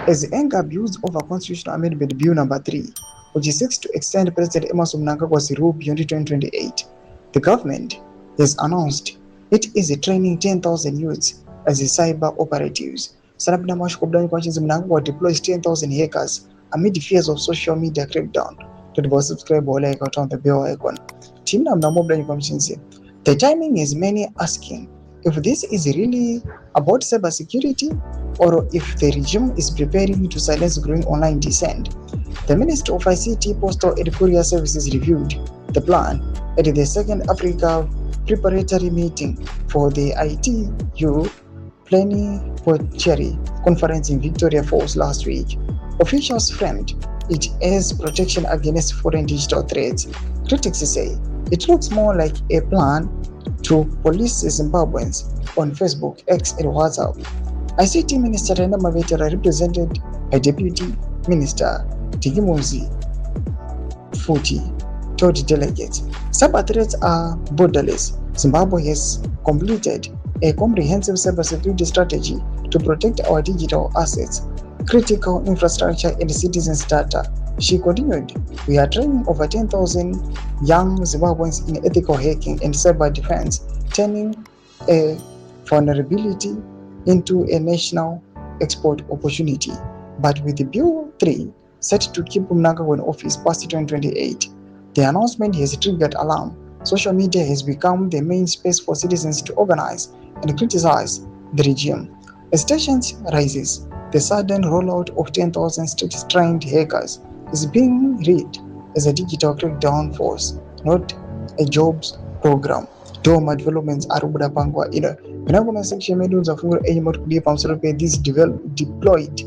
as anger builds over Constitutional Amendment Bill number 3, which seeks to extend President Emerson Mnangagwa's rule beyond 2028. The government has announced it is training 10,000 youths as cyber operatives. Sanapina Mashkobdani Kwachinzi Mnangagwa deploys 10,000 hackers amid fears of social media crackdown. To subscribe or like on the bell icon. Team Namnamobdani Kwachinzi. The timing is many asking if this is really about cybersecurity or if the regime is preparing to silence growing online dissent. The Minister of ICT, Postal and Courier Services reviewed the plan at the second Africa preparatory meeting for the ITU Plenipotentiary Conference in Victoria Falls last week. Officials framed it as protection against foreign digital threats. Critics say it looks more like a plan to police Zimbabweans on Facebook, X, and WhatsApp. ICT Minister Renda Mavetera, represented by Deputy Minister Tigimuzi Futi, told delegates, cyber threats are borderless. Zimbabwe has completed a comprehensive cybersecurity strategy to protect our digital assets, critical infrastructure, and citizens' data. She continued, we are training over 10,000 young Zimbabweans in ethical hacking and cyber defense, turning a vulnerability into a national export opportunity. But with the Bill 3 set to keep Mnangagwa in office past 2028, the announcement has triggered alarm. Social media has become the main space for citizens to organize and criticize the regime. As tensions rises, the sudden rollout of 10,000 street-trained hackers is being read as a digital crackdown force, not a jobs program. Doma developments are pangwa ina. Penagoma section medals of aim to be these deployed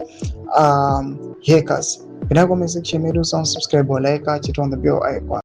hackers. Penagoma section medals on subscribe or like it on the bell icon.